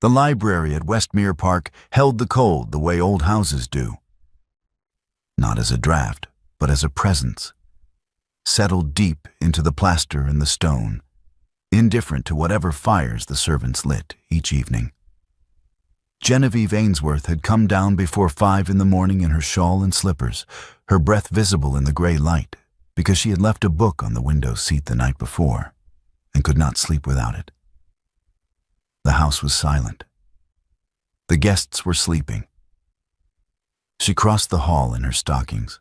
The library at Westmere Park held the cold the way old houses do. Not as a draft, but as a presence, settled deep into the plaster and the stone, indifferent to whatever fires the servants lit each evening. Genevieve Ainsworth had come down before 5 in the morning in her shawl and slippers, her breath visible in the gray light, because she had left a book on the window seat the night before and could not sleep without it. The house was silent. The guests were sleeping. She crossed the hall in her stockings,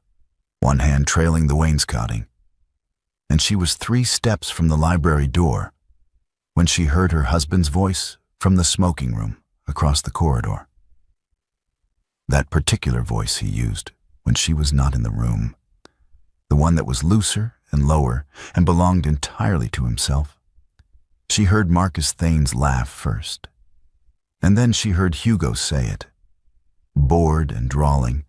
one hand trailing the wainscoting, and she was 3 steps from the library door when she heard her husband's voice from the smoking room across the corridor. That particular voice he used when she was not in the room, the one that was looser and lower and belonged entirely to himself. She heard Marcus Thane's laugh first, and then she heard Hugo say it, bored and drawling,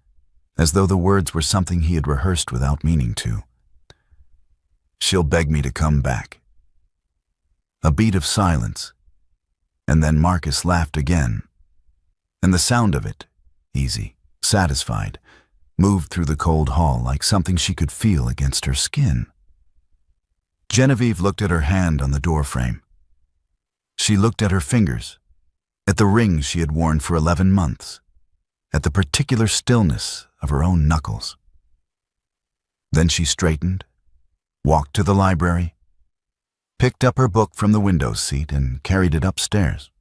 as though the words were something he had rehearsed without meaning to. "She'll beg me to come back." A beat of silence, and then Marcus laughed again, and the sound of it, easy, satisfied, moved through the cold hall like something she could feel against her skin. Genevieve looked at her hand on the doorframe. She looked at her fingers, at the ring she had worn for 11 months, at the particular stillness of her own knuckles. Then she straightened, walked to the library, picked up her book from the window seat and carried it upstairs.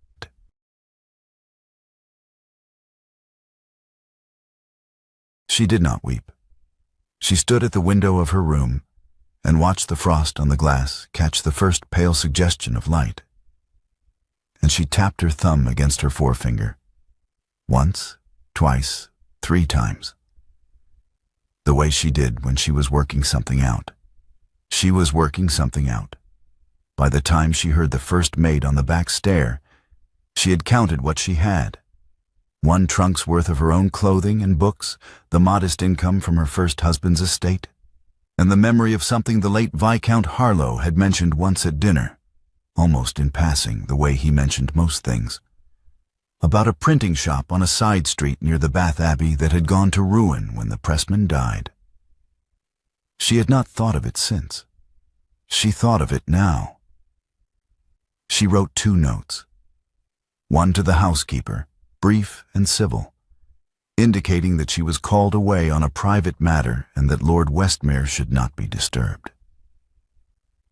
She did not weep. She stood at the window of her room and watched the frost on the glass catch the first pale suggestion of light. And she tapped her thumb against her forefinger, once, twice, 3 times. The way she did when she was working something out. She was working something out. By the time she heard the first maid on the back stair, she had counted what she had. 1 trunk's worth of her own clothing and books, the modest income from her first husband's estate, and the memory of something the late Viscount Harlow had mentioned once at dinner, almost in passing, the way he mentioned most things, about a printing shop on a side street near the Bath Abbey that had gone to ruin when the pressman died. She had not thought of it since. She thought of it now. She wrote 2 notes, one to the housekeeper, brief and civil, indicating that she was called away on a private matter and that Lord Westmere should not be disturbed.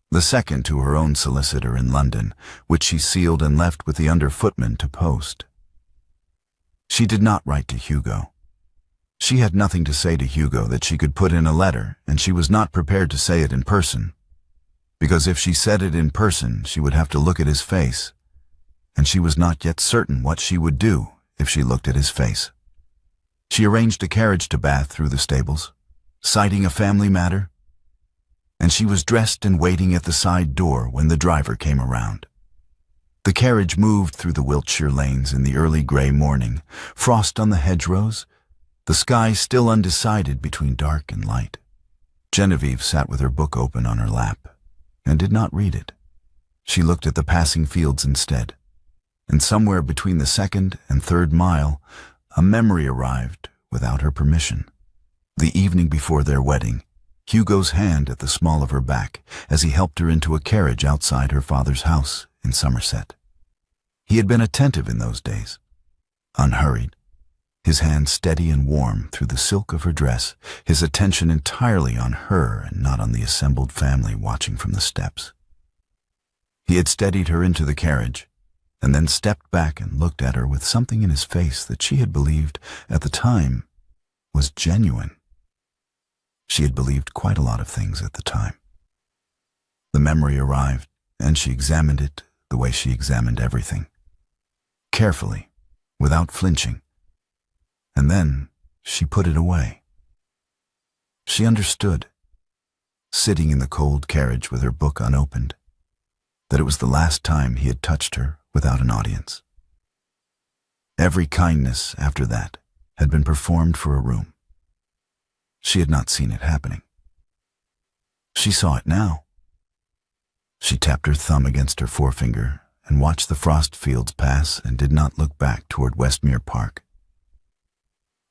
The second to her own solicitor in London, which she sealed and left with the under footman to post. She did not write to Hugo. She had nothing to say to Hugo that she could put in a letter, and she was not prepared to say it in person, because if she said it in person, she would have to look at his face, and she was not yet certain what she would do if she looked at his face. She arranged a carriage to Bath through the stables, citing a family matter, and she was dressed and waiting at the side door when the driver came around. The carriage moved through the Wiltshire lanes in the early gray morning, frost on the hedgerows, the sky still undecided between dark and light. Genevieve sat with her book open on her lap and did not read it. She looked at the passing fields instead, and somewhere between the 2nd and 3rd mile, a memory arrived without her permission. The evening before their wedding, Hugo's hand at the small of her back as he helped her into a carriage outside her father's house in Somerset. He had been attentive in those days, unhurried, his hand steady and warm through the silk of her dress, his attention entirely on her and not on the assembled family watching from the steps. He had steadied her into the carriage, and then stepped back and looked at her with something in his face that she had believed, at the time, was genuine. She had believed quite a lot of things at the time. The memory arrived, and she examined it the way she examined everything, carefully, without flinching. And then she put it away. She understood, sitting in the cold carriage with her book unopened, that it was the last time he had touched her without an audience. Every kindness after that had been performed for a room. She had not seen it happening. She saw it now. She tapped her thumb against her forefinger and watched the frost fields pass and did not look back toward Westmere Park.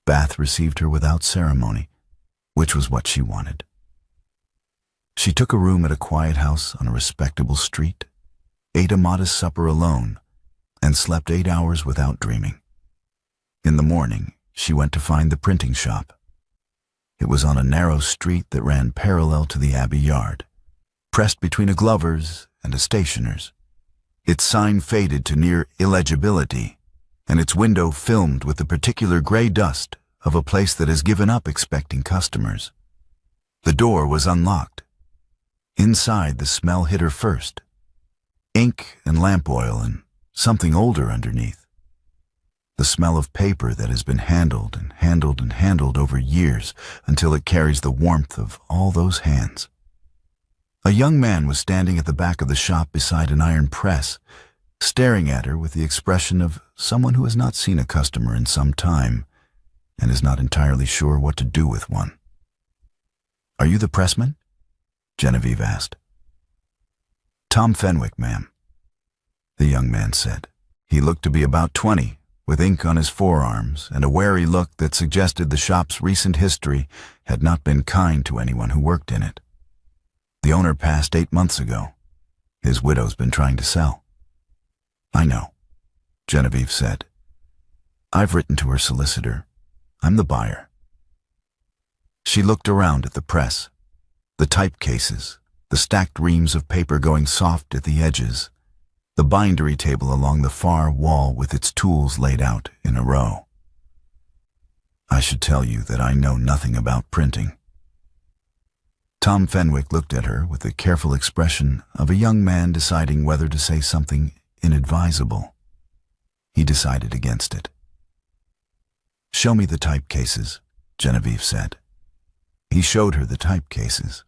Bath received her without ceremony, which was what she wanted. She took a room at a quiet house on a respectable street, ate a modest supper alone, and slept 8 hours without dreaming. In the morning, she went to find the printing shop. It was on a narrow street that ran parallel to the Abbey yard, pressed between a glover's and a stationer's. Its sign faded to near illegibility, and its window filmed with the particular gray dust of a place that has given up expecting customers. The door was unlocked. Inside, the smell hit her first. Ink and lamp oil and something older underneath. The smell of paper that has been handled and handled and handled over years until it carries the warmth of all those hands. A young man was standing at the back of the shop beside an iron press, staring at her with the expression of someone who has not seen a customer in some time and is not entirely sure what to do with one. "Are you the pressman?" Genevieve asked. "Tom Fenwick, ma'am," the young man said. He looked to be about 20, with ink on his forearms and a wary look that suggested the shop's recent history had not been kind to anyone who worked in it. "The owner passed 8 months ago. His widow's been trying to sell." "I know," Genevieve said. "I've written to her solicitor. I'm the buyer." She looked around at the press, the type cases, the stacked reams of paper going soft at the edges, the bindery table along the far wall with its tools laid out in a row. "I should tell you that I know nothing about printing." Tom Fenwick looked at her with the careful expression of a young man deciding whether to say something inadvisable. He decided against it. "Show me the type cases," Genevieve said. He showed her the type cases.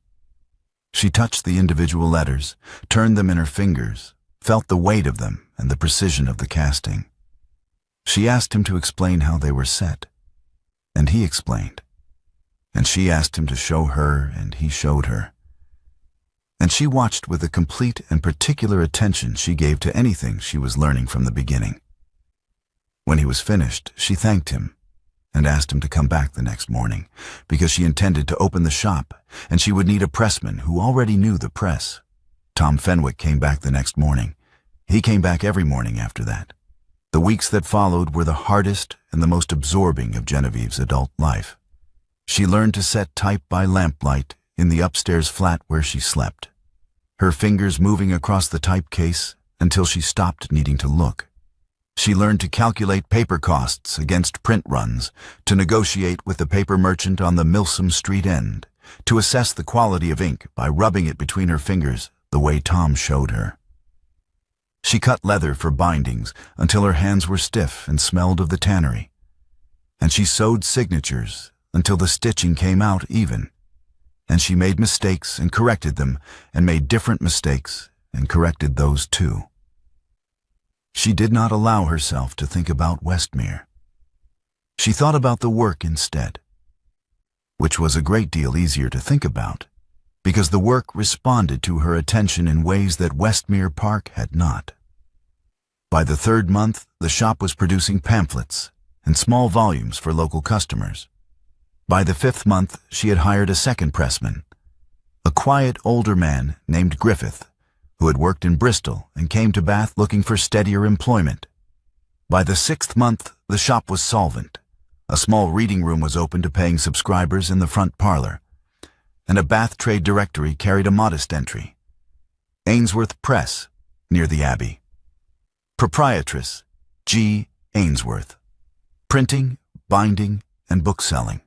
She touched the individual letters, turned them in her fingers, felt the weight of them and the precision of the casting. She asked him to explain how they were set, and he explained. And she asked him to show her, and he showed her. And she watched with the complete and particular attention she gave to anything she was learning from the beginning. When he was finished, she thanked him and asked him to come back the next morning, because she intended to open the shop, and she would need a pressman who already knew the press. Tom Fenwick came back the next morning. He came back every morning after that. The weeks that followed were the hardest and the most absorbing of Genevieve's adult life. She learned to set type by lamplight in the upstairs flat where she slept, her fingers moving across the type case until she stopped needing to look. She learned to calculate paper costs against print runs, to negotiate with the paper merchant on the Milsom Street end, to assess the quality of ink by rubbing it between her fingers the way Tom showed her. She cut leather for bindings until her hands were stiff and smelled of the tannery, and she sewed signatures until the stitching came out even, and she made mistakes and corrected them, and made different mistakes and corrected those too. She did not allow herself to think about Westmere. She thought about the work instead, which was a great deal easier to think about, because the work responded to her attention in ways that Westmere Park had not. By the 3rd month, the shop was producing pamphlets and small volumes for local customers. By the 5th month, she had hired a second pressman, a quiet older man named Griffith, who had worked in Bristol and came to Bath looking for steadier employment. By the 6th month, the shop was solvent. A small reading room was open to paying subscribers in the front parlor, and a Bath trade directory carried a modest entry: Ainsworth Press, near the Abbey. Proprietress, G. Ainsworth. Printing, binding, and bookselling.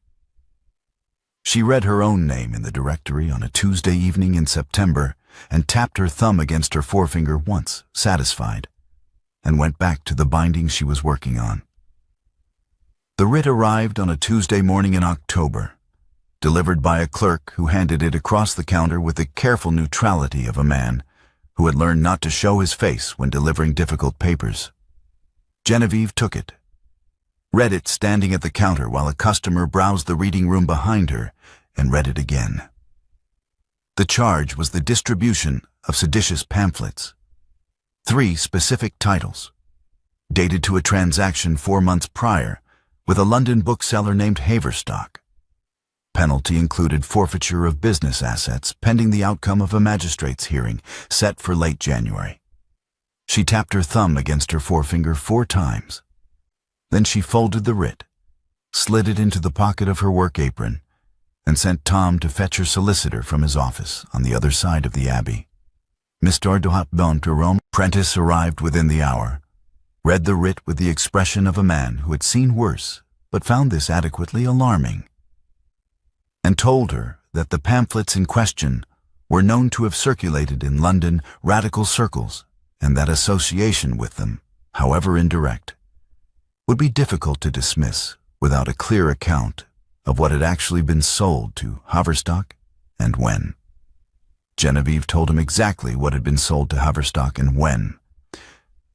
She read her own name in the directory on a Tuesday evening in September and tapped her thumb against her forefinger once, satisfied, and went back to the binding she was working on. The writ arrived on a Tuesday morning in October, delivered by a clerk who handed it across the counter with the careful neutrality of a man who had learned not to show his face when delivering difficult papers. Genevieve took it, read it standing at the counter while a customer browsed the reading room behind her, and read it again. The charge was the distribution of seditious pamphlets. 3 specific titles, dated to a transaction 4 months prior with a London bookseller named Haverstock. Penalty included forfeiture of business assets pending the outcome of a magistrate's hearing set for late January. She tapped her thumb against her forefinger 4 times. Then she folded the writ, slid it into the pocket of her work apron, and sent Tom to fetch her solicitor from his office on the other side of the Abbey. Mr. Dohat Prentice arrived within the hour, read the writ with the expression of a man who had seen worse but found this adequately alarming, and told her that the pamphlets in question were known to have circulated in London radical circles and that association with them, however indirect, would be difficult to dismiss without a clear account of what had actually been sold to Haverstock and when. Genevieve told him exactly what had been sold to Haverstock and when,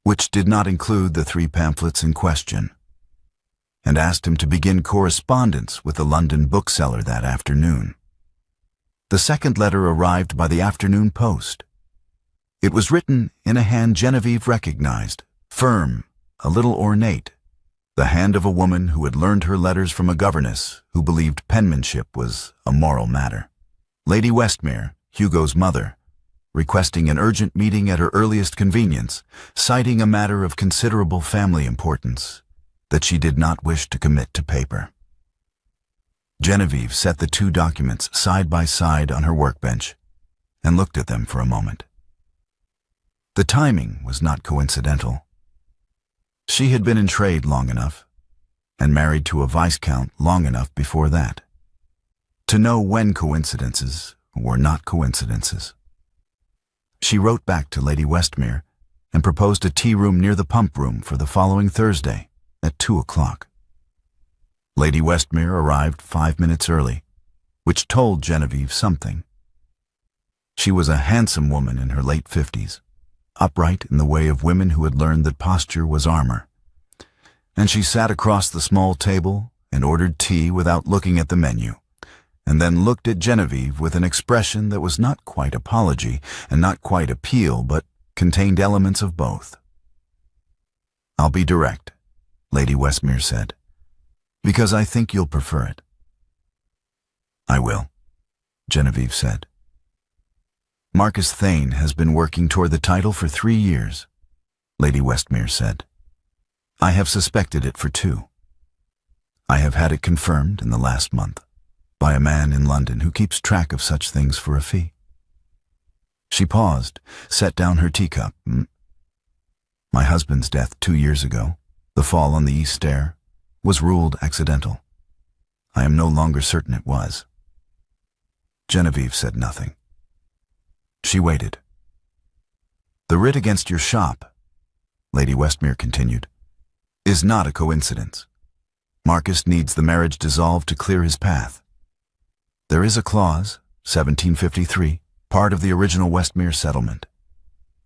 which did not include the 3 pamphlets in question, and asked him to begin correspondence with the London bookseller that afternoon. The second letter arrived by the afternoon post. It was written in a hand Genevieve recognized, firm, a little ornate, the hand of a woman who had learned her letters from a governess who believed penmanship was a moral matter. Lady Westmere, Hugo's mother, requesting an urgent meeting at her earliest convenience, citing a matter of considerable family importance that she did not wish to commit to paper. Genevieve set the 2 documents side by side on her workbench and looked at them for a moment. The timing was not coincidental. She had been in trade long enough, and married to a viscount long enough before that, to know when coincidences were not coincidences. She wrote back to Lady Westmere and proposed a tea room near the pump room for the following Thursday at 2 o'clock. Lady Westmere arrived 5 minutes early, which told Genevieve something. She was a handsome woman in her late 50s, upright in the way of women who had learned that posture was armor, and she sat across the small table and ordered tea without looking at the menu, and then looked at Genevieve with an expression that was not quite apology and not quite appeal, but contained elements of both. "I'll be direct," Lady Westmere said, "because I think you'll prefer it." "I will," Genevieve said. "Marcus Thane has been working toward the title for 3 years," Lady Westmere said. "I have suspected it for 2. I have had it confirmed in the last month by a man in London who keeps track of such things for a fee." She paused, set down her teacup. "My husband's death 2 years ago, the fall on the east stair, was ruled accidental. I am no longer certain it was." Genevieve said nothing. She waited. "The writ against your shop," Lady Westmere continued, "is not a coincidence. Marcus needs the marriage dissolved to clear his path. There is a clause, 1753, part of the original Westmere settlement,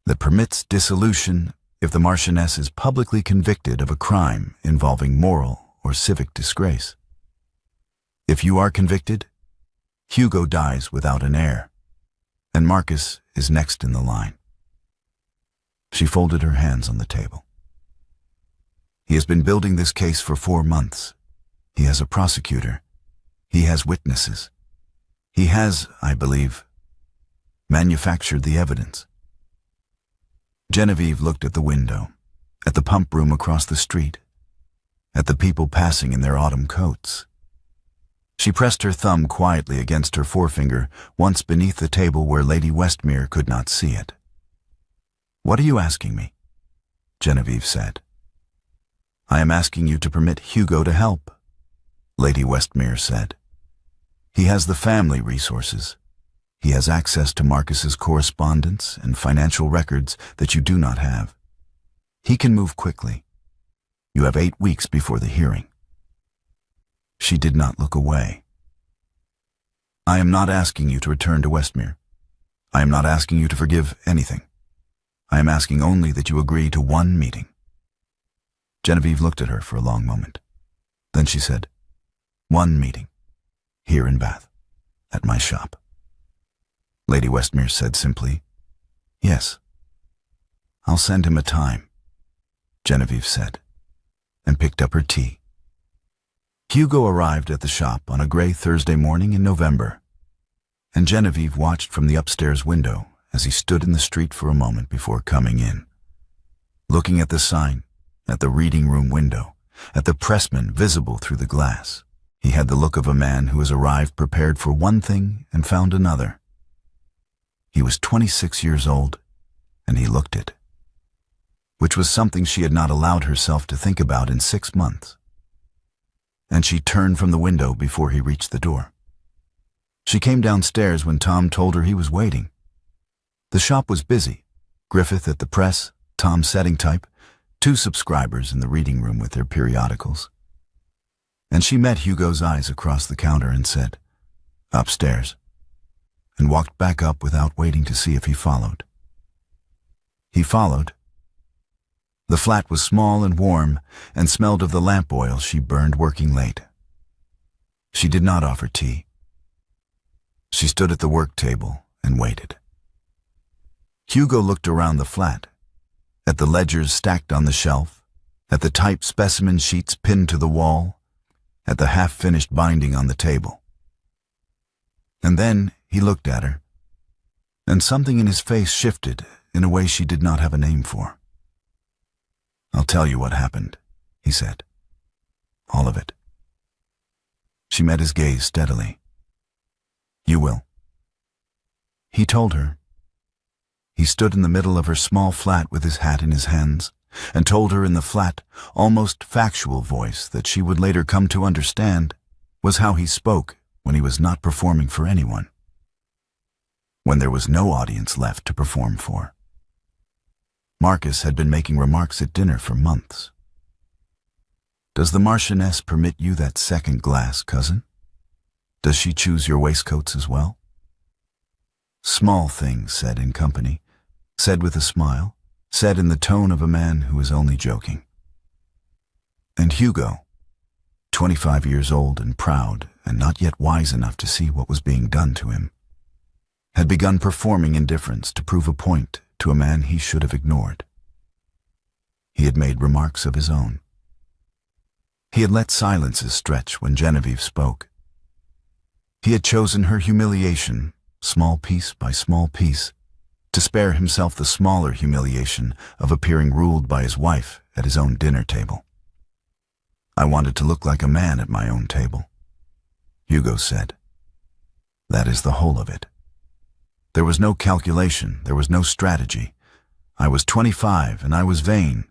that permits dissolution if the marchioness is publicly convicted of a crime involving moral or civic disgrace. If you are convicted, Hugo dies without an heir, and Marcus is next in the line." She folded her hands on the table. "He has been building this case for 4 months. He has a prosecutor. He has witnesses. He has, I believe, manufactured the evidence." Genevieve looked at the window, at the pump room across the street, at the people passing in their autumn coats. She pressed her thumb quietly against her forefinger, once beneath the table where Lady Westmere could not see it. "What are you asking me?" Genevieve said. "I am asking you to permit Hugo to help," Lady Westmere said. "He has the family resources. He has access to Marcus's correspondence and financial records that you do not have. He can move quickly. You have 8 weeks before the hearing." She did not look away. "I am not asking you to return to Westmere. I am not asking you to forgive anything. I am asking only that you agree to 1 meeting." Genevieve looked at her for a long moment. Then she said, "1 meeting, here in Bath, at my shop." Lady Westmere said simply, "Yes." I'll send him a time, Genevieve said, and picked up her tea. Hugo arrived at the shop on a gray Thursday morning in November, and Genevieve watched from the upstairs window as he stood in the street for a moment before coming in. Looking at the sign, at the reading room window, at the pressman visible through the glass, he had the look of a man who has arrived prepared for one thing and found another. He was 26 years old, and he looked it, which was something she had not allowed herself to think about in 6 months. And she turned from the window before he reached the door. She came downstairs when Tom told her he was waiting. The shop was busy. Griffith at the press, Tom setting type, 2 subscribers in the reading room with their periodicals. And she met Hugo's eyes across the counter and said, "Upstairs," and walked back up without waiting to see if he followed. He followed. The flat was small and warm and smelled of the lamp oil she burned working late. She did not offer tea. She stood at the work table and waited. Hugo looked around the flat, at the ledgers stacked on the shelf, at the typed specimen sheets pinned to the wall, at the half-finished binding on the table. And then he looked at her, and something in his face shifted in a way she did not have a name for. "I'll tell you what happened," he said. "All of it." She met his gaze steadily. "You will." He told her. He stood in the middle of her small flat with his hat in his hands, and told her in the flat, almost factual voice that she would later come to understand was how he spoke when he was not performing for anyone, when there was no audience left to perform for. Marcus had been making remarks at dinner for months. "Does the marchioness permit you that second glass, cousin? Does she choose your waistcoats as well?" Small things said in company, said with a smile, said in the tone of a man who is only joking. And Hugo, 25 years old and proud and not yet wise enough to see what was being done to him, had begun performing indifference to prove a point to a man he should have ignored. He had made remarks of his own. He had let silences stretch when Genevieve spoke. He had chosen her humiliation, small piece by small piece, to spare himself the smaller humiliation of appearing ruled by his wife at his own dinner table. "I wanted to look like a man at my own table," Hugo said. "That is the whole of it. There was no calculation, there was no strategy. I was 25 and I was vain,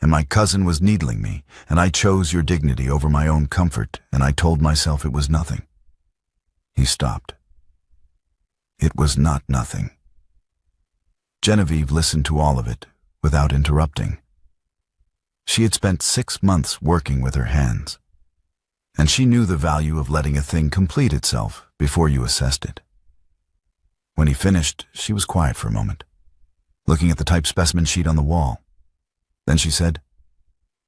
and my cousin was needling me, and I chose your dignity over my own comfort, and I told myself it was nothing." He stopped. It was not nothing. Genevieve listened to all of it without interrupting. She had spent 6 months working with her hands, and she knew the value of letting a thing complete itself before you assessed it. When he finished, she was quiet for a moment, looking at the typed specimen sheet on the wall. Then she said,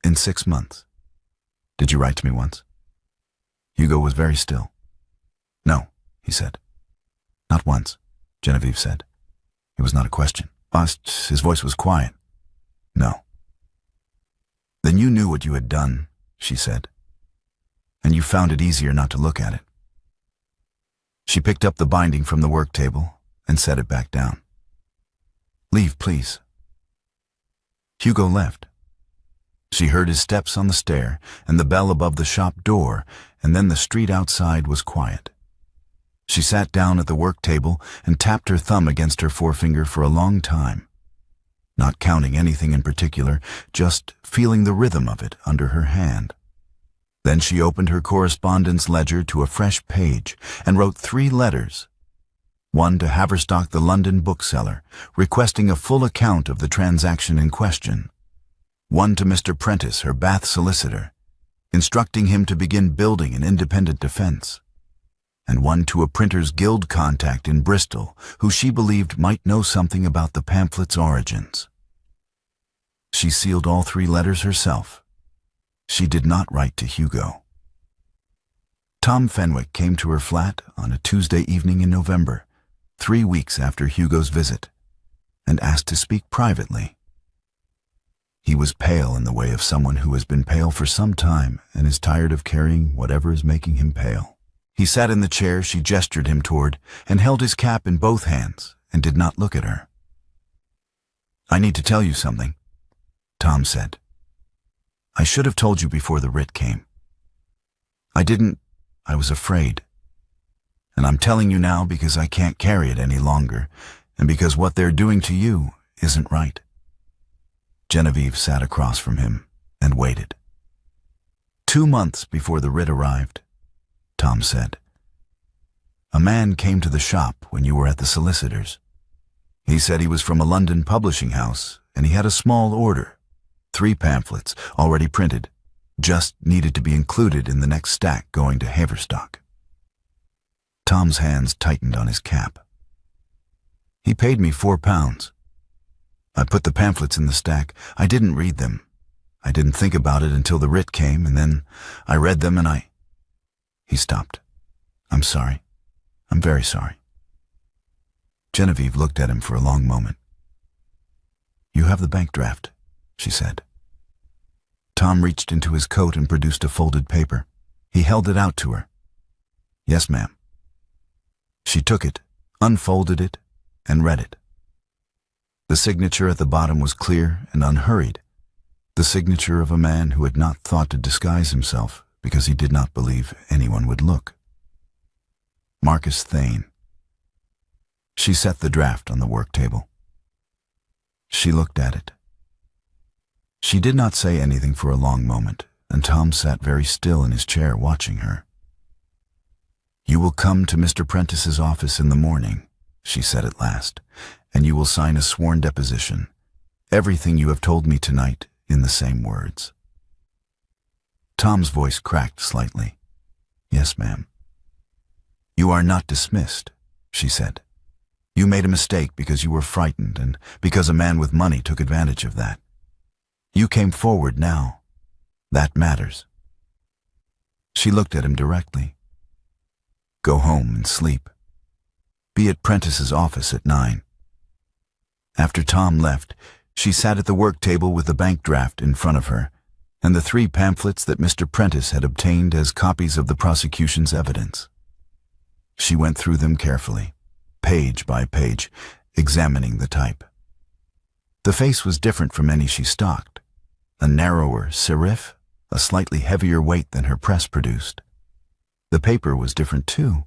"In 6 months. Did you write to me once?" Hugo was very still. "No," he said. "Not once," Genevieve said. It was not a question. His voice was quiet. "No." "Then you knew what you had done," she said, "and you found it easier not to look at it." She picked up the binding from the work table and set it back down. "Leave, please." Hugo left. She heard his steps on the stair and the bell above the shop door, and then the street outside was quiet. She sat down at the work table and tapped her thumb against her forefinger for a long time, not counting anything in particular, just feeling the rhythm of it under her hand. Then she opened her correspondence ledger to a fresh page and wrote 3 letters. One to Haverstock, the London bookseller, requesting a full account of the transaction in question. One to Mr. Prentice, her Bath solicitor, instructing him to begin building an independent defense. And one to a Printers Guild contact in Bristol, who she believed might know something about the pamphlet's origins. She sealed all 3 letters herself. She did not write to Hugo. Tom Fenwick came to her flat on a Tuesday evening in November, 3 weeks after Hugo's visit, and asked to speak privately. He was pale in the way of someone who has been pale for some time and is tired of carrying whatever is making him pale. He sat in the chair she gestured him toward and held his cap in both hands and did not look at her. "I need to tell you something," Tom said. "I should have told you before the writ came. I didn't. I was afraid. And I'm telling you now because I can't carry it any longer, and because what they're doing to you isn't right." Genevieve sat across from him and waited. 2 months before the writ arrived, Tom said, "A man came to the shop when you were at the solicitor's. He said he was from a London publishing house, and he had a small order, 3 pamphlets already printed, just needed to be included in the next stack going to Haverstock." Tom's hands tightened on his cap. "He paid me £4. I put the pamphlets in the stack. I didn't read them. I didn't think about it until the writ came, and then I read them and I—" He stopped. "I'm sorry. I'm very sorry." Genevieve looked at him for a long moment. "You have the bank draft," she said. Tom reached into his coat and produced a folded paper. He held it out to her. "Yes, ma'am." She took it, unfolded it, and read it. The signature at the bottom was clear and unhurried, the signature of a man who had not thought to disguise himself because he did not believe anyone would look. Marcus Thane. She set the draft on the work table. She looked at it. She did not say anything for a long moment, and Tom sat very still in his chair watching her. "You will come to Mr. Prentice's office in the morning," she said at last, "and you will sign a sworn deposition. Everything you have told me tonight in the same words." Tom's voice cracked slightly. "Yes, ma'am." "You are not dismissed," she said. "You made a mistake because you were frightened and because a man with money took advantage of that. You came forward now. That matters." She looked at him directly. "Go home and sleep. Be at Prentice's office at 9. After Tom left, she sat at the work table with the bank draft in front of her and the 3 pamphlets that Mr. Prentice had obtained as copies of the prosecution's evidence. She went through them carefully, page by page, examining the type. The face was different from any she stocked, a narrower serif, a slightly heavier weight than her press produced. The paper was different too,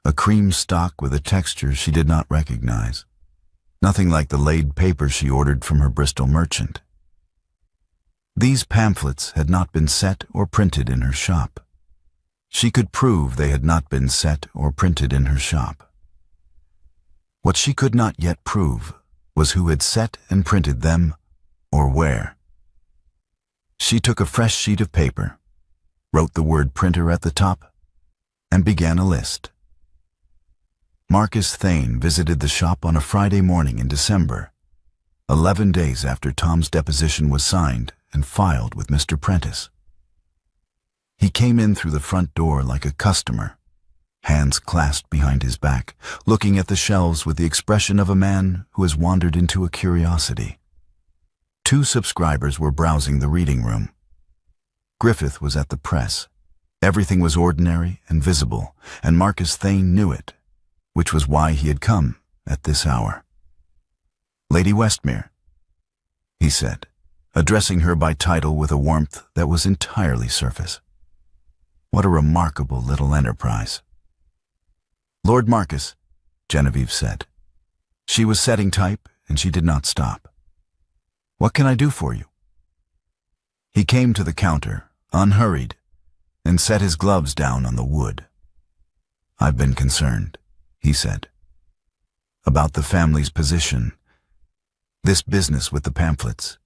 a cream stock with a texture she did not recognize, nothing like the laid paper she ordered from her Bristol merchant. These pamphlets had not been set or printed in her shop. She could prove they had not been set or printed in her shop. What she could not yet prove was who had set and printed them or where. She took a fresh sheet of paper, wrote the word printer at the top, and began a list. Marcus Thane visited the shop on a Friday morning in December, 11 days after Tom's deposition was signed and filed with Mr. Prentice. He came in through the front door like a customer, hands clasped behind his back, looking at the shelves with the expression of a man who has wandered into a curiosity. 2 subscribers were browsing the reading room. Griffith was at the press. Everything was ordinary and visible, and Marcus Thane knew it, which was why he had come at this hour. "Lady Westmere," he said, addressing her by title with a warmth that was entirely surface. "What a remarkable little enterprise." "Lord Marcus," Genevieve said. She was setting type, and she did not stop. "What can I do for you?" He came to the counter, unhurried, and set his gloves down on the wood. "I've been concerned," he said, "about the family's position. This business with the pamphlets.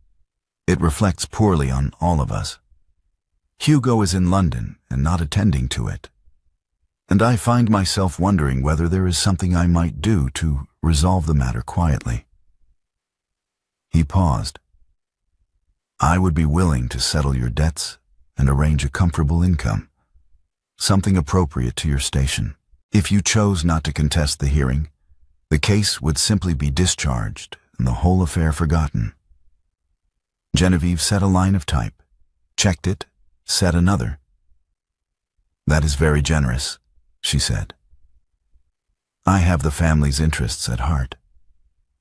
It reflects poorly on all of us. Hugo is in London and not attending to it. And I find myself wondering whether there is something I might do to resolve the matter quietly." He paused. "I would be willing to settle your debts and arrange a comfortable income, something appropriate to your station. If you chose not to contest the hearing, the case would simply be discharged and the whole affair forgotten." Genevieve set a line of type, checked it, set another. "That is very generous," she said. "I have the family's interests at heart,"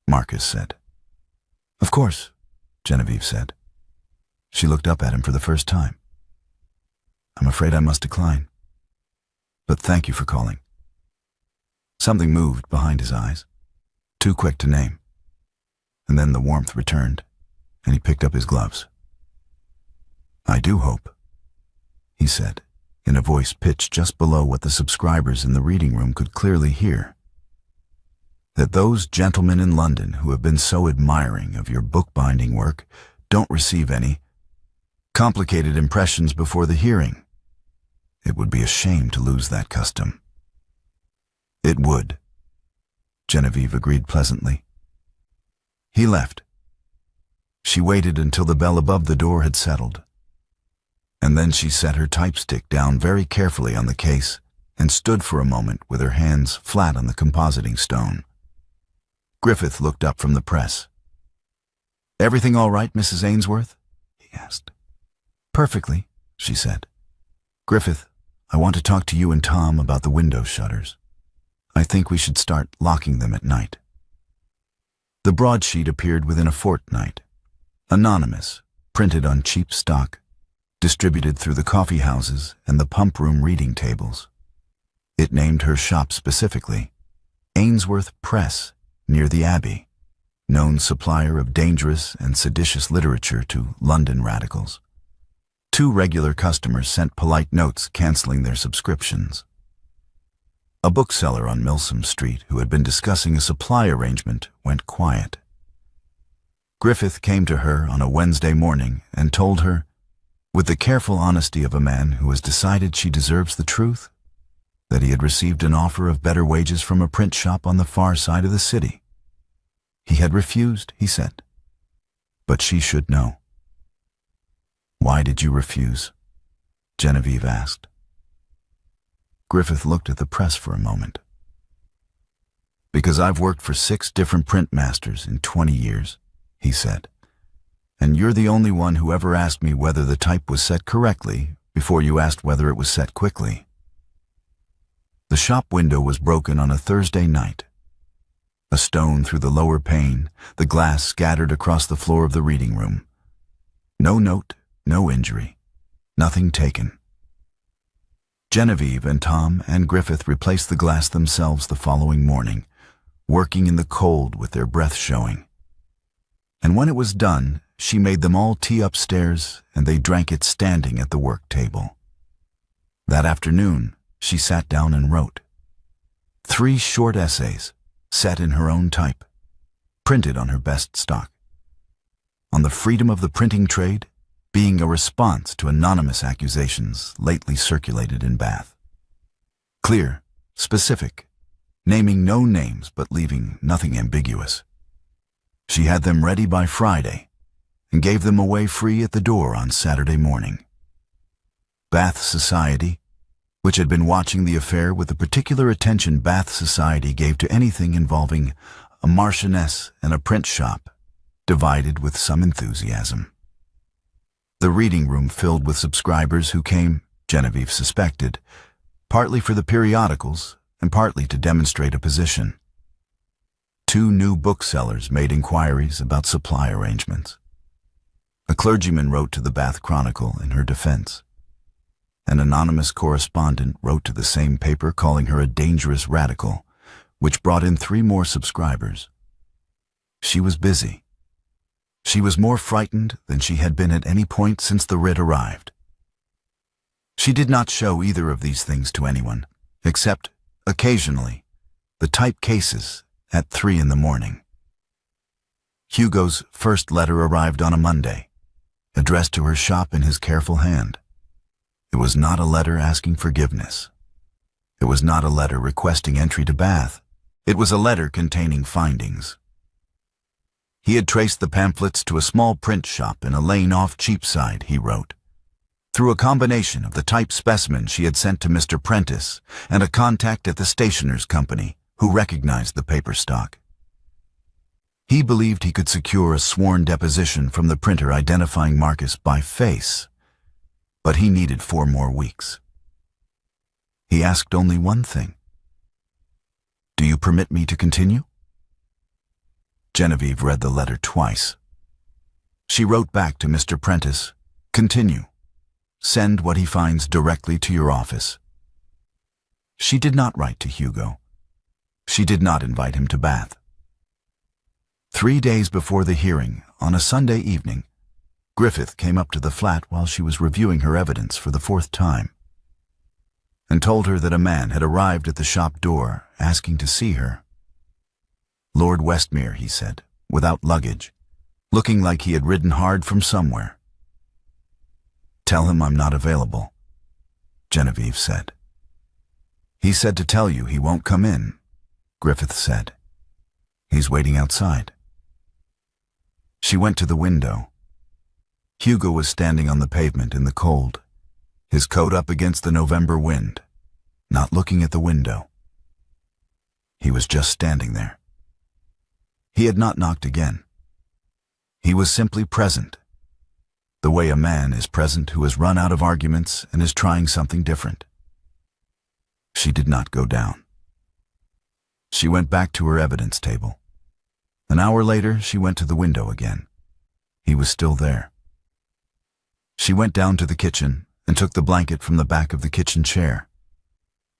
Marcus said. "Of course," Genevieve said. She looked up at him for the first time. "I'm afraid I must decline. But thank you for calling." Something moved behind his eyes, too quick to name. And then the warmth returned, and he picked up his gloves. "I do hope," he said, in a voice pitched just below what the subscribers in the reading room could clearly hear, "that those gentlemen in London who have been so admiring of your bookbinding work don't receive any complicated impressions before the hearing. It would be a shame to lose that custom." "It would," Genevieve agreed pleasantly. He left. She waited until the bell above the door had settled, and then she set her typestick down very carefully on the case and stood for a moment with her hands flat on the compositing stone. Griffith looked up from the press. "Everything all right, Mrs. Ainsworth?" he asked. "Perfectly," she said. "Griffith, I want to talk to you and Tom about the window shutters. I think we should start locking them at night." The broadsheet appeared within a fortnight. Anonymous, printed on cheap stock, distributed through the coffee houses and the pump room reading tables. It named her shop specifically, Ainsworth Press, near the Abbey, known supplier of dangerous and seditious literature to London radicals. 2 regular customers sent polite notes canceling their subscriptions. A bookseller on Milsom Street, who had been discussing a supply arrangement, went quiet. Griffith came to her on a Wednesday morning and told her, with the careful honesty of a man who has decided she deserves the truth, that he had received an offer of better wages from a print shop on the far side of the city. He had refused, he said, but she should know. "Why did you refuse?" Genevieve asked. Griffith looked at the press for a moment. "Because I've worked for 6 different print masters in 20 years, he said, "and you're the only one who ever asked me whether the type was set correctly before you asked whether it was set quickly." The shop window was broken on a Thursday night. A stone through the lower pane, the glass scattered across the floor of the reading room. No note, no injury, nothing taken. Genevieve and Tom and Griffith replaced the glass themselves the following morning, working in the cold with their breath showing. And when it was done, she made them all tea upstairs, and they drank it standing at the work table. That afternoon, she sat down and wrote 3 short essays, set in her own type, printed on her best stock. On the freedom of the printing trade, being a response to anonymous accusations lately circulated in Bath. Clear, specific, naming no names but leaving nothing ambiguous. She had them ready by Friday and gave them away free at the door on Saturday morning. Bath Society, which had been watching the affair with the particular attention Bath Society gave to anything involving a marchioness and a print shop, divided with some enthusiasm. The reading room filled with subscribers who came, Genevieve suspected, partly for the periodicals and partly to demonstrate a position. 2 new booksellers made inquiries about supply arrangements. A clergyman wrote to the Bath Chronicle in her defense. An anonymous correspondent wrote to the same paper calling her a dangerous radical, which brought in 3 more subscribers. She was busy. She was more frightened than she had been at any point since the writ arrived. She did not show either of these things to anyone, except, occasionally, the type cases at 3 in the morning. Hugo's first letter arrived on a Monday, addressed to her shop in his careful hand. It was not a letter asking forgiveness. It was not a letter requesting entry to Bath. It was a letter containing findings. He had traced the pamphlets to a small print shop in a lane off Cheapside, he wrote, through a combination of the type specimen she had sent to Mr. Prentice and a contact at the stationer's company who recognized the paper stock. He believed he could secure a sworn deposition from the printer identifying Marcus by face, but he needed 4 more weeks. He asked only one thing. "Do you permit me to continue?" Genevieve read the letter twice. She wrote back to Mr. Prentice, "Continue. Send what he finds directly to your office." She did not write to Hugo. She did not invite him to Bath. 3 days before the hearing, on a Sunday evening, Griffith came up to the flat while she was reviewing her evidence for the 4th time and told her that a man had arrived at the shop door asking to see her. "Lord Westmere," he said, without luggage, looking like he had ridden hard from somewhere. "Tell him I'm not available," Genevieve said. "He said to tell you he won't come in," Griffith said. "He's waiting outside." She went to the window. Hugo was standing on the pavement in the cold, his coat up against the November wind, not looking at the window. He was just standing there. He had not knocked again. He was simply present, the way a man is present who has run out of arguments and is trying something different. She did not go down. She went back to her evidence table. An hour later, she went to the window again. He was still there. She went down to the kitchen and took the blanket from the back of the kitchen chair.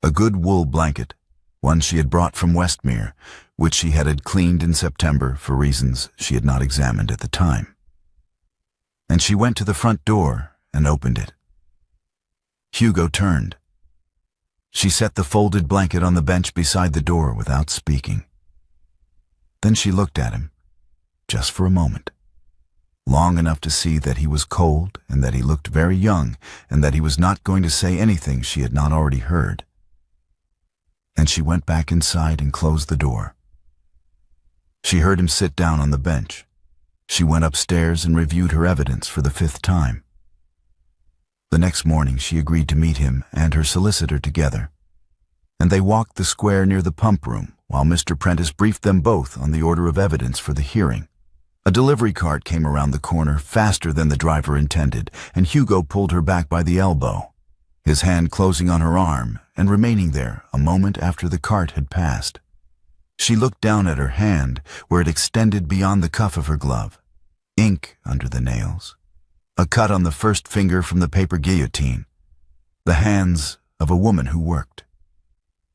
A good wool blanket, one she had brought from Westmere, which she had cleaned in September for reasons she had not examined at the time. And she went to the front door and opened it. Hugo turned. She set the folded blanket on the bench beside the door without speaking. Then she looked at him, just for a moment, long enough to see that he was cold and that he looked very young and that he was not going to say anything she had not already heard. And she went back inside and closed the door. She heard him sit down on the bench. She went upstairs and reviewed her evidence for the 5th time. The next morning she agreed to meet him and her solicitor together, and they walked the square near the pump room while Mr. Prentice briefed them both on the order of evidence for the hearing. A delivery cart came around the corner faster than the driver intended, and Hugo pulled her back by the elbow, his hand closing on her arm and remaining there a moment after the cart had passed. She looked down at her hand, where it extended beyond the cuff of her glove, ink under the nails, a cut on the first finger from the paper guillotine, the hands of a woman who worked.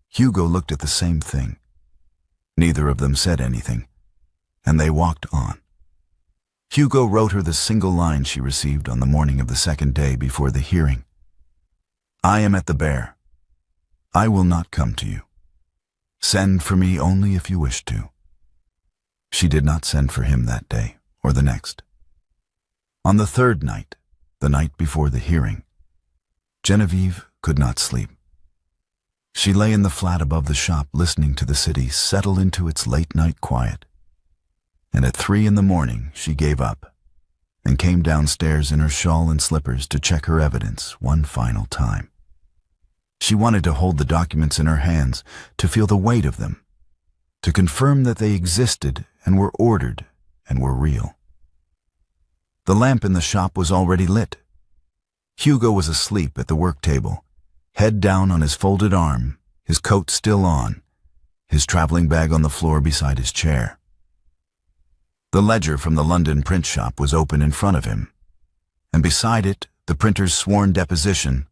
Hugo looked at the same thing. Neither of them said anything, and they walked on. Hugo wrote her the single line she received on the morning of the 2nd day before the hearing. "I am at the Bear. I will not come to you. Send for me only if you wish to." She did not send for him that day or the next. On the 3rd night, the night before the hearing, Genevieve could not sleep. She lay in the flat above the shop listening to the city settle into its late-night quiet. And at 3 in the morning she gave up and came downstairs in her shawl and slippers to check her evidence one final time. She wanted to hold the documents in her hands, to feel the weight of them, to confirm that they existed and were ordered and were real. The lamp in the shop was already lit. Hugo was asleep at the work table, head down on his folded arm, his coat still on, his traveling bag on the floor beside his chair. The ledger from the London print shop was open in front of him, and beside it the printer's sworn deposition,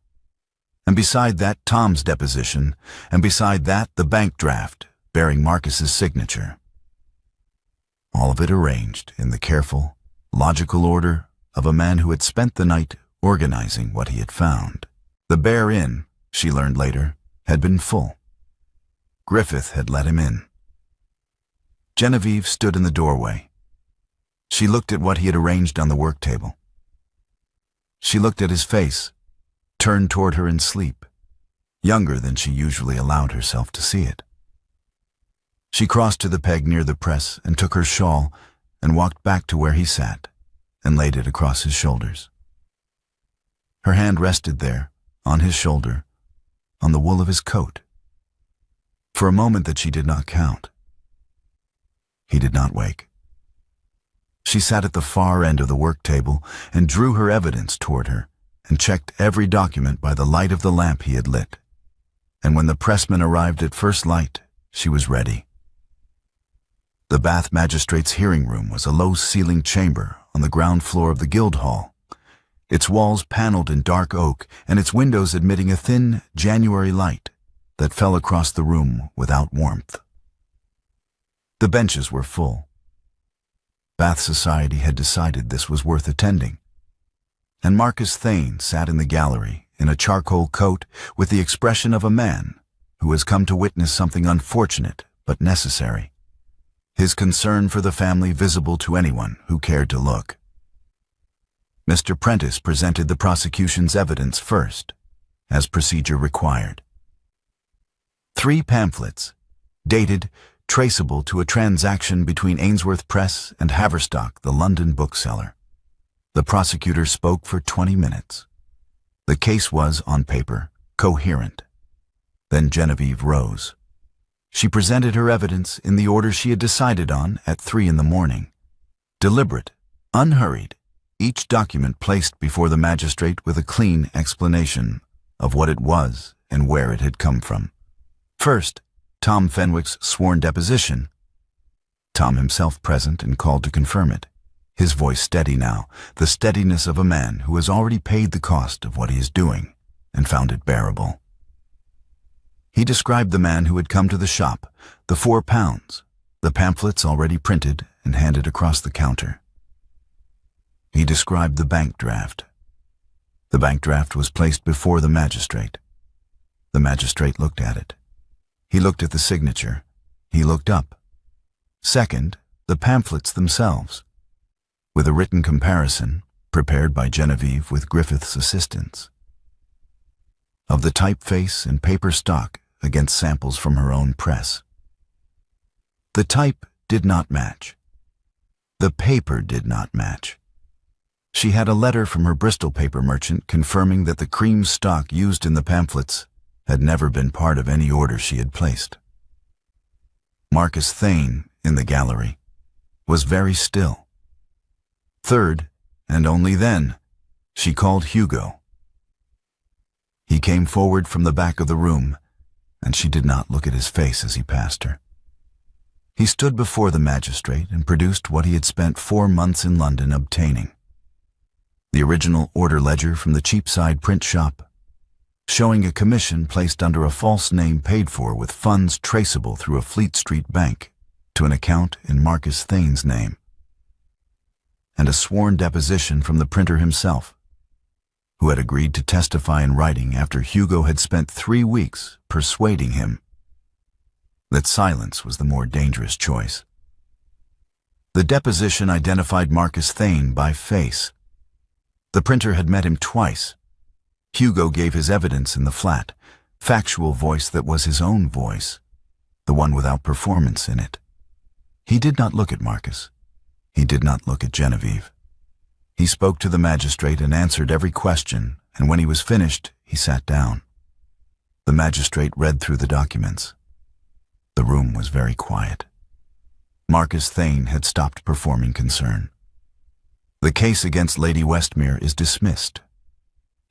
and beside that Tom's deposition, and beside that the bank draft bearing Marcus's signature. All of it arranged in the careful, logical order of a man who had spent the night organizing what he had found. The Bear Inn, she learned later, had been full. Griffith had let him in. Genevieve stood in the doorway. She looked at what he had arranged on the work table. She looked at his face, turned toward her in sleep, younger than she usually allowed herself to see it. She crossed to the peg near the press and took her shawl and walked back to where he sat and laid it across his shoulders. Her hand rested there, on his shoulder, on the wool of his coat, for a moment that she did not count. He did not wake. She sat at the far end of the work table and drew her evidence toward her and checked every document by the light of the lamp he had lit. And when the pressman arrived at first light, she was ready. The Bath Magistrate's hearing room was a low-ceilinged chamber on the ground floor of the Guildhall, its walls paneled in dark oak and its windows admitting a thin January light that fell across the room without warmth. The benches were full. Bath society had decided this was worth attending, and Marcus Thane sat in the gallery in a charcoal coat with the expression of a man who has come to witness something unfortunate but necessary, his concern for the family visible to anyone who cared to look. Mr. Prentice presented the prosecution's evidence first, as procedure required. 3 pamphlets, dated, traceable to a transaction between Ainsworth Press and Haverstock, the London bookseller. The prosecutor spoke for 20 minutes. The case was, on paper, coherent. Then Genevieve rose. She presented her evidence in the order she had decided on at 3 in the morning. Deliberate, unhurried, each document placed before the magistrate with a clean explanation of what it was and where it had come from. First, Tom Fenwick's sworn deposition. Tom himself present and called to confirm it, his voice steady now, the steadiness of a man who has already paid the cost of what he is doing and found it bearable. He described the man who had come to the shop, the £4, the pamphlets already printed and handed across the counter. He described the bank draft. The bank draft was placed before the magistrate. The magistrate looked at it. He looked at the signature. He looked up. Second, the pamphlets themselves, with a written comparison, prepared by Genevieve with Griffith's assistance, of the typeface and paper stock against samples from her own press. The type did not match. The paper did not match. She had a letter from her Bristol paper merchant confirming that the cream stock used in the pamphlets had never been part of any order she had placed. Marcus Thane, in the gallery, was very still. Third, and only then, she called Hugo. He came forward from the back of the room, and she did not look at his face as he passed her. He stood before the magistrate and produced what he had spent 4 months in London obtaining. The original order ledger from the Cheapside print shop, showing a commission placed under a false name paid for with funds traceable through a Fleet Street bank to an account in Marcus Thane's name, and a sworn deposition from the printer himself, who had agreed to testify in writing after Hugo had spent 3 weeks persuading him that silence was the more dangerous choice. The deposition identified Marcus Thane by face. The printer had met him twice. Hugo gave his evidence in the flat, factual voice that was his own voice, the one without performance in it. He did not look at Marcus. He did not look at Genevieve. He spoke to the magistrate and answered every question, and when he was finished, he sat down. The magistrate read through the documents. The room was very quiet. Marcus Thane had stopped performing concern. "The case against Lady Westmere is dismissed,"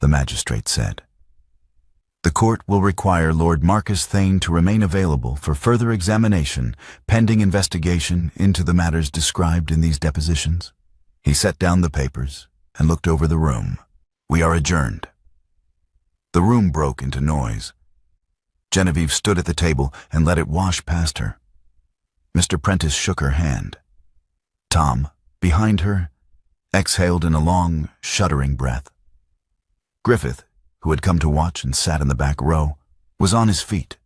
the magistrate said. "The court will require Lord Marcus Thane to remain available for further examination pending investigation into the matters described in these depositions." He set down the papers and looked over the room. "We are adjourned." The room broke into noise. Genevieve stood at the table and let it wash past her. Mr. Prentice shook her hand. Tom, behind her, exhaled in a long, shuddering breath. Griffith, who had come to watch and sat in the back row, was on his feet.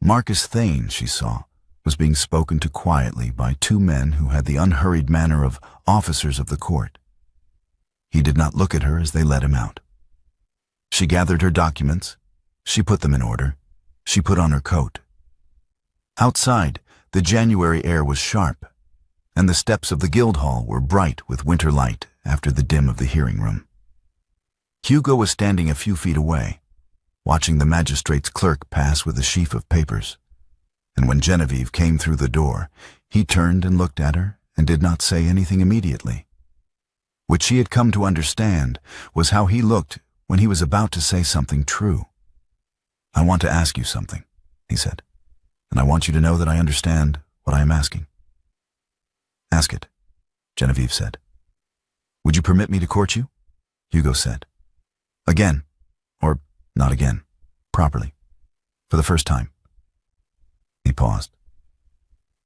Marcus Thane, she saw, was being spoken to quietly by 2 men who had the unhurried manner of officers of the court. He did not look at her as they led him out. She gathered her documents. She put them in order. She put on her coat. Outside, the January air was sharp, and the steps of the Guildhall were bright with winter light after the dim of the hearing room. Hugo was standing a few feet away, watching the magistrate's clerk pass with a sheaf of papers, and when Genevieve came through the door, he turned and looked at her and did not say anything immediately. What she had come to understand was how he looked when he was about to say something true. "I want to ask you something," he said, "and I want you to know that I understand what I am asking." "Ask it," Genevieve said. "Would you permit me to court you?" Hugo said. "Again, or not again, properly, for the first time." He paused.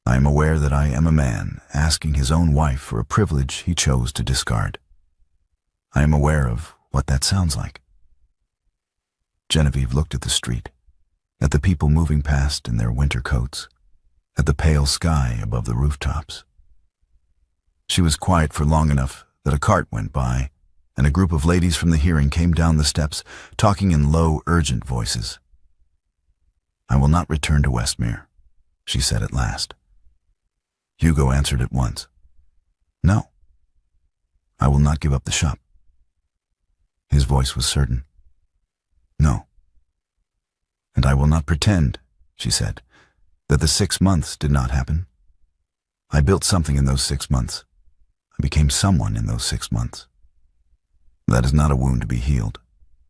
"I am aware that I am a man asking his own wife for a privilege he chose to discard. I am aware of what that sounds like." Genevieve looked at the street, at the people moving past in their winter coats, at the pale sky above the rooftops. She was quiet for long enough that a cart went by, and a group of ladies from the hearing came down the steps, talking in low, urgent voices. "I will not return to Westmere," she said at last. Hugo answered at once. "No, I will not give up the shop." His voice was certain. "No. And I will not pretend," she said, "that the 6 months did not happen. I built something in those 6 months. I became someone in those 6 months. That is not a wound to be healed.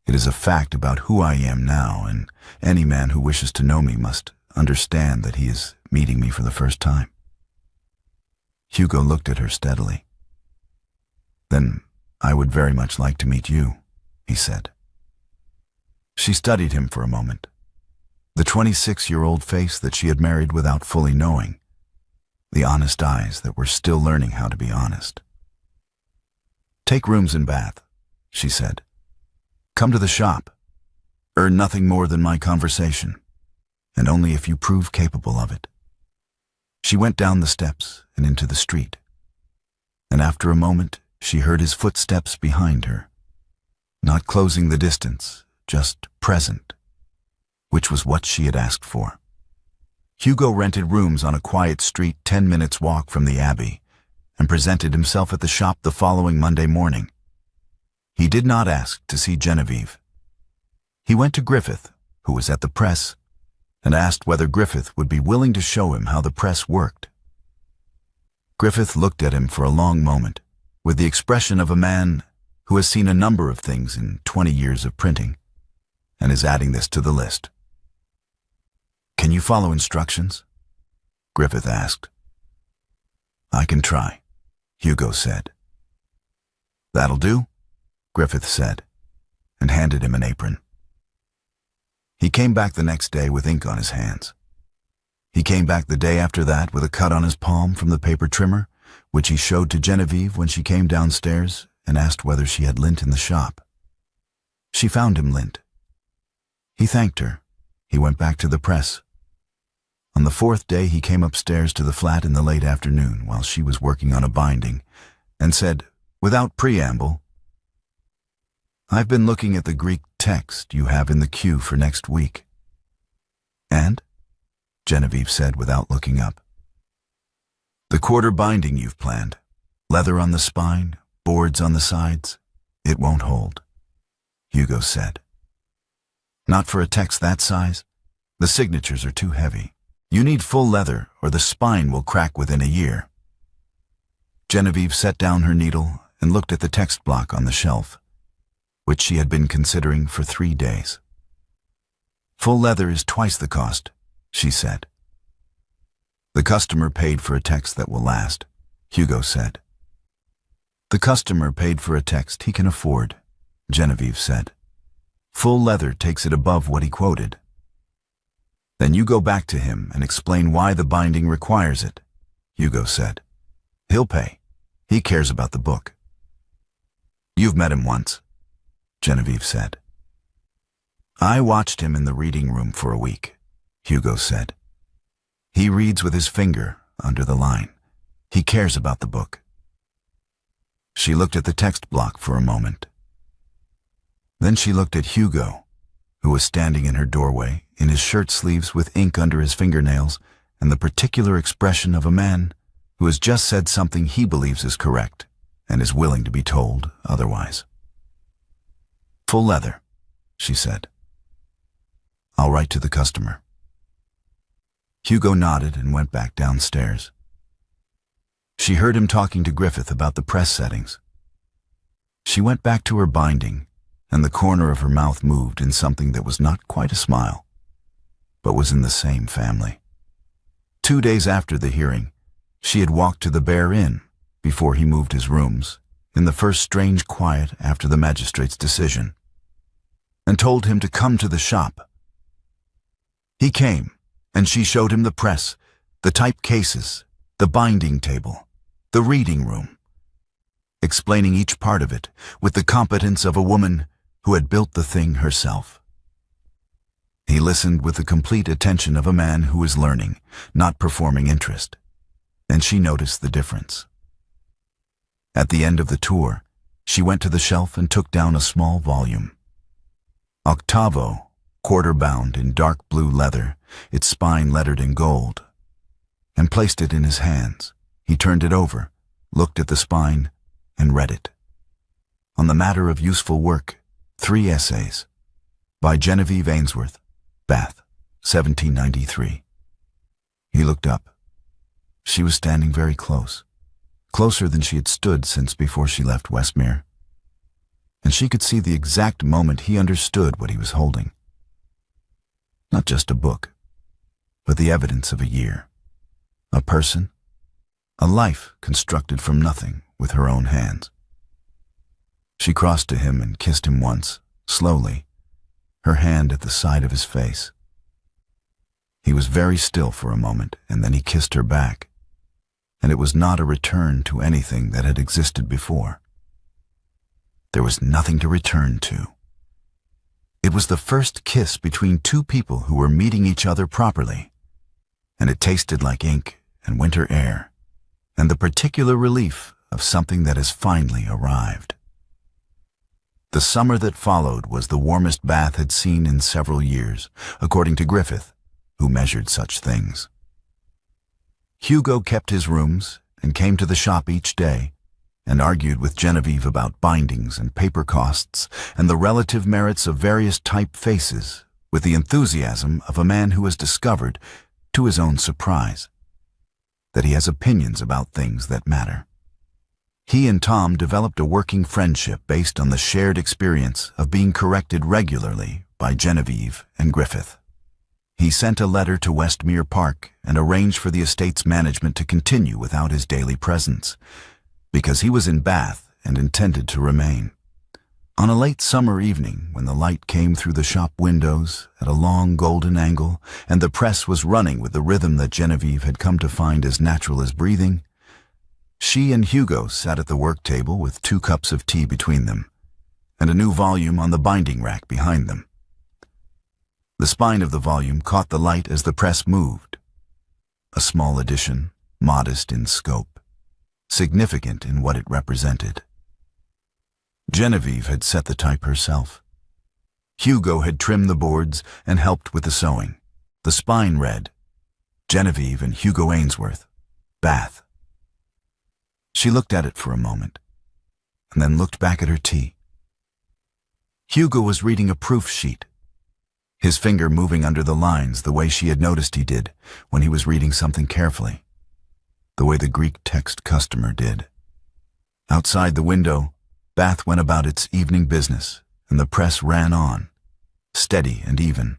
It is a fact about who I am now, and any man who wishes to know me must understand that he is meeting me for the first time." Hugo looked at her steadily. "Then I would very much like to meet you," he said. She studied him for a moment. The 26-year-old face that she had married without fully knowing. The honest eyes that were still learning how to be honest. "Take rooms in Bath," she said. "Come to the shop. Earn nothing more than my conversation, and only if you prove capable of it." She went down the steps and into the street, and after a moment she heard his footsteps behind her, not closing the distance, just present, which was what she had asked for. Hugo rented rooms on a quiet street 10 minutes' walk from the Abbey and presented himself at the shop the following Monday morning. He did not ask to see Genevieve. He went to Griffith, who was at the press, and asked whether Griffith would be willing to show him how the press worked. Griffith looked at him for a long moment, with the expression of a man who has seen a number of things in 20 years of printing, and is adding this to the list. "Can you follow instructions?" Griffith asked. "I can try," Hugo said. "That'll do," Griffith said, and handed him an apron. He came back the next day with ink on his hands. He came back the day after that with a cut on his palm from the paper trimmer, which he showed to Genevieve when she came downstairs and asked whether she had lint in the shop. She found him lint. He thanked her. He went back to the press. On the 4th day he came upstairs to the flat in the late afternoon while she was working on a binding, and said, without preamble, "I've been looking at the Greek text you have in the queue for next week." "And?" Genevieve said without looking up. "The quarter binding you've planned. Leather on the spine, boards on the sides. It won't hold," Hugo said. "Not for a text that size. The signatures are too heavy. You need full leather or the spine will crack within a year." Genevieve set down her needle and looked at the text block on the shelf, which she had been considering for 3 days. "Full leather is twice the cost," she said. "The customer paid for a text that will last," Hugo said. "The customer paid for a text he can afford," Genevieve said. "Full leather takes it above what he quoted." "Then you go back to him and explain why the binding requires it," Hugo said. "He'll pay. He cares about the book." "You've met him once," Genevieve said. "I watched him in the reading room for a week," Hugo said. "He reads with his finger under the line. He cares about the book." She looked at the text block for a moment. Then she looked at Hugo, who was standing in her doorway, in his shirt sleeves with ink under his fingernails and the particular expression of a man who has just said something he believes is correct and is willing to be told otherwise. "Full leather," she said. "I'll write to the customer." Hugo nodded and went back downstairs. She heard him talking to Griffith about the press settings. She went back to her binding, and the corner of her mouth moved in something that was not quite a smile, but was in the same family. 2 days after the hearing, she had walked to the Bear Inn before he moved his rooms, in the first strange quiet after the magistrate's decision, and told him to come to the shop. He came, and she showed him the press, the type cases, the binding table, the reading room, explaining each part of it with the competence of a woman who had built the thing herself. He listened with the complete attention of a man who is learning, not performing interest, and she noticed the difference. At the end of the tour, she went to the shelf and took down a small volume. Octavo, quarter-bound in dark blue leather, its spine lettered in gold, and placed it in his hands. He turned it over, looked at the spine, and read it. On the matter of useful work, 3 essays, by Genevieve Ainsworth, Bath, 1793. He looked up. She was standing very close, closer than she had stood since before she left Westmere, and she could see the exact moment he understood what he was holding. Not just a book, but the evidence of a year, a person, a life constructed from nothing with her own hands. She crossed to him and kissed him once, slowly, her hand at the side of his face. He was very still for a moment, and then he kissed her back, and it was not a return to anything that had existed before. There was nothing to return to. It was the first kiss between 2 people who were meeting each other properly, and it tasted like ink and winter air, and the particular relief of something that has finally arrived. The summer that followed was the warmest Bath had seen in several years, according to Griffith, who measured such things. Hugo kept his rooms and came to the shop each day and argued with Genevieve about bindings and paper costs and the relative merits of various type faces with the enthusiasm of a man who has discovered, to his own surprise, that he has opinions about things that matter. He and Tom developed a working friendship based on the shared experience of being corrected regularly by Genevieve and Griffith. He sent a letter to Westmere Park and arranged for the estate's management to continue without his daily presence, because he was in Bath and intended to remain. On a late summer evening, when the light came through the shop windows at a long golden angle and the press was running with the rhythm that Genevieve had come to find as natural as breathing, she and Hugo sat at the work table with 2 cups of tea between them and a new volume on the binding rack behind them. The spine of the volume caught the light as the press moved. A small edition, modest in scope, significant in what it represented. Genevieve had set the type herself. Hugo had trimmed the boards and helped with the sewing. The spine read, Genevieve and Hugo Ainsworth, Bath. She looked at it for a moment, and then looked back at her tea. Hugo was reading a proof sheet, his finger moving under the lines the way she had noticed he did when he was reading something carefully, the way the Greek text customer did. Outside the window, Bath went about its evening business, and the press ran on, steady and even,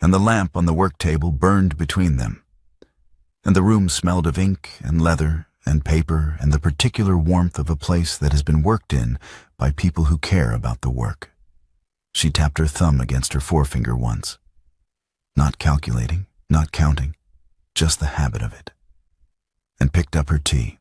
and the lamp on the work table burned between them, and the room smelled of ink and leather and paper and the particular warmth of a place that has been worked in by people who care about the work. She tapped her thumb against her forefinger once, not calculating, not counting, just the habit of it, and picked up her tea.